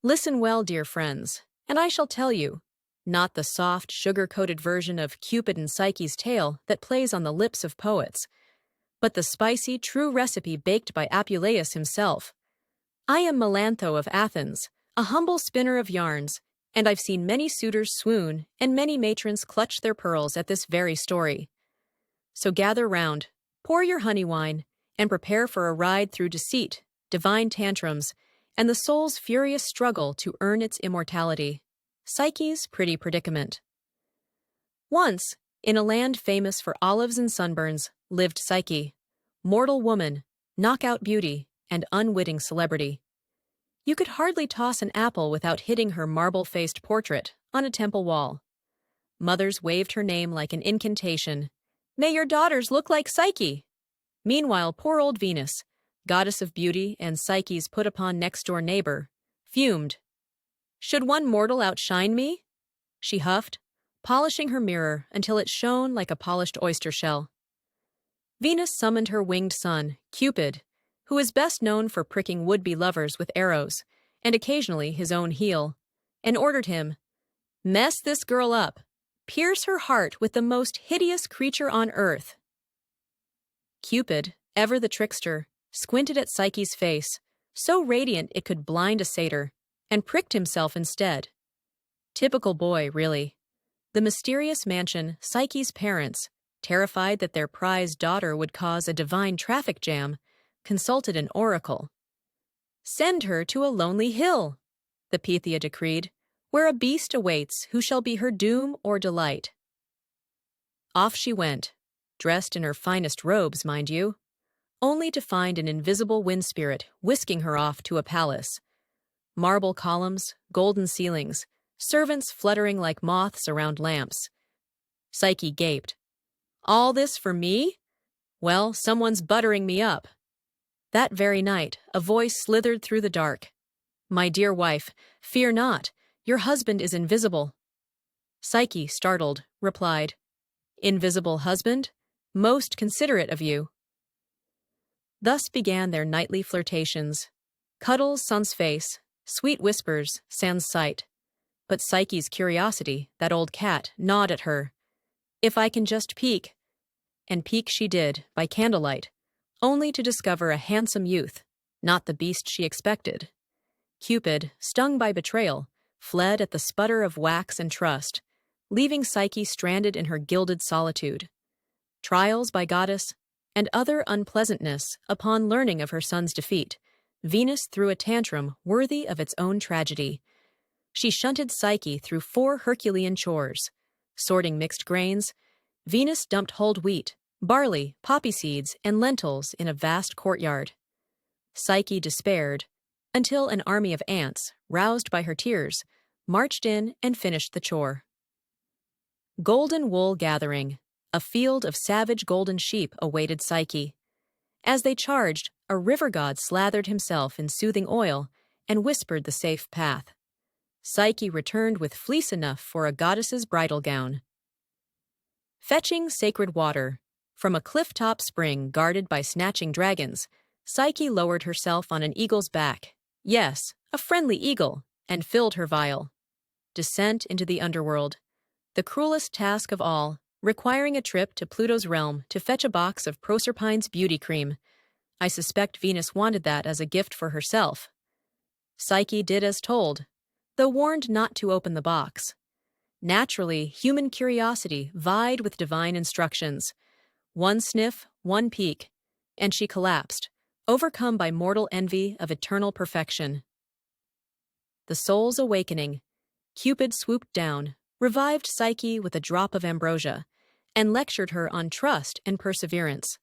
Listen well, dear friends, and I shall tell you, not the soft, sugar-coated version of Cupid and Psyche's tale that plays on the lips of poets, but the spicy, true recipe baked by Apuleius himself. I am Melantho of Athens, a humble spinner of yarns, and I've seen many suitors swoon and many matrons clutch their pearls at this very story. So gather round, pour your honey wine, and prepare for a ride through deceit, divine tantrums, and the soul's furious struggle to earn its immortality. Psyche's pretty predicament. Once, in a land famous for olives and sunburns, lived Psyche, mortal woman, knockout beauty, and unwitting celebrity. You could hardly toss an apple without hitting her marble-faced portrait on a temple wall. Mothers waved her name like an incantation. May your daughters look like Psyche! Meanwhile, poor old Venus, goddess of beauty and Psyche's put-upon next-door neighbor, fumed. Should one mortal outshine me? She huffed, polishing her mirror until it shone like a polished oyster shell. Venus summoned her winged son, Cupid, who is best known for pricking would-be lovers with arrows, and occasionally his own heel, and ordered him, "Mess this girl up. Pierce her heart with the most hideous creature on earth." Cupid, ever the trickster, squinted at Psyche's face, so radiant it could blind a satyr, and pricked himself instead. Typical boy, really. The mysterious mansion, Psyche's parents, terrified that their prized daughter would cause a divine traffic jam, consulted an oracle. "Send her to a lonely hill," the Pythia decreed, "where a beast awaits who shall be her doom or delight." Off she went, dressed in her finest robes, mind you, only to find an invisible wind spirit whisking her off to a palace. Marble columns, golden ceilings, servants fluttering like moths around lamps. Psyche gaped. "All this for me? Well, someone's buttering me up." That very night, a voice slithered through the dark. "My dear wife, fear not. Your husband is invisible." Psyche, startled, replied, "Invisible husband? Most considerate of you." Thus began their nightly flirtations. Cuddles sans face, sweet whispers sans sight. But Psyche's curiosity, that old cat, gnawed at her. "If I can just peek." And peek she did, by candlelight, only to discover a handsome youth, not the beast she expected. Cupid, stung by betrayal, fled at the sputter of wax and trust, leaving Psyche stranded in her gilded solitude. Trials by goddess, and other unpleasantness upon learning of her son's defeat, Venus threw a tantrum worthy of its own tragedy. She shunted Psyche through 4 Herculean chores. Sorting mixed grains, Venus dumped hulled wheat, barley, poppy seeds, and lentils in a vast courtyard. Psyche despaired, until an army of ants, roused by her tears, marched in and finished the chore. Golden wool gathering, a field of savage golden sheep awaited Psyche. As they charged, a river god slathered himself in soothing oil and whispered the safe path. Psyche returned with fleece enough for a goddess's bridal gown. Fetching sacred water, from a cliff-top spring guarded by snatching dragons, Psyche lowered herself on an eagle's back, yes, a friendly eagle, and filled her vial. Descent into the underworld, the cruelest task of all, requiring a trip to Pluto's realm to fetch a box of Proserpine's beauty cream. I suspect Venus wanted that as a gift for herself. Psyche did as told, though warned not to open the box. Naturally, human curiosity vied with divine instructions. One sniff, one peek, and she collapsed, overcome by mortal envy of eternal perfection. The soul's awakening. Cupid swooped down, revived Psyche with a drop of ambrosia, and lectured her on trust and perseverance.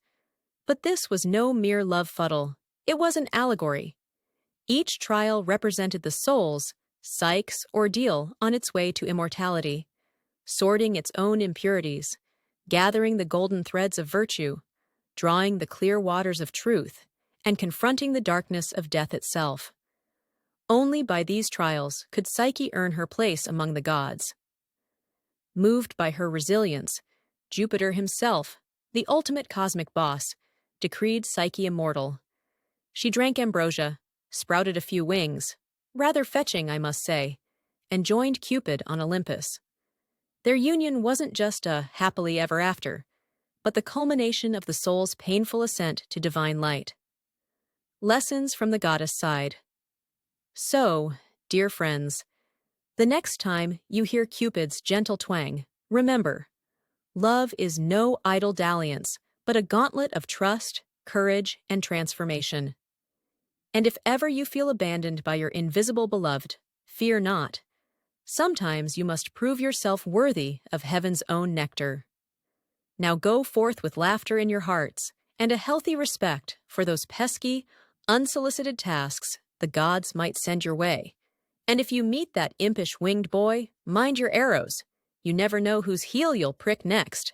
But this was no mere love fuddle. It was an allegory. Each trial represented the soul's, Psyche's, ordeal on its way to immortality, sorting its own impurities, gathering the golden threads of virtue, drawing the clear waters of truth, and confronting the darkness of death itself. Only by these trials could Psyche earn her place among the gods. Moved by her resilience, Jupiter himself, the ultimate cosmic boss, decreed Psyche immortal. She drank ambrosia, sprouted a few wings, rather fetching, I must say, and joined Cupid on Olympus. Their union wasn't just a happily ever after, but the culmination of the soul's painful ascent to divine light. Lessons from the goddess side. So, dear friends, the next time you hear Cupid's gentle twang, remember, love is no idle dalliance, but a gauntlet of trust, courage, and transformation. And if ever you feel abandoned by your invisible beloved, fear not. Sometimes you must prove yourself worthy of heaven's own nectar. Now go forth with laughter in your hearts and a healthy respect for those pesky, unsolicited tasks the gods might send your way. And if you meet that impish winged boy, mind your arrows. You never know whose heel you'll prick next.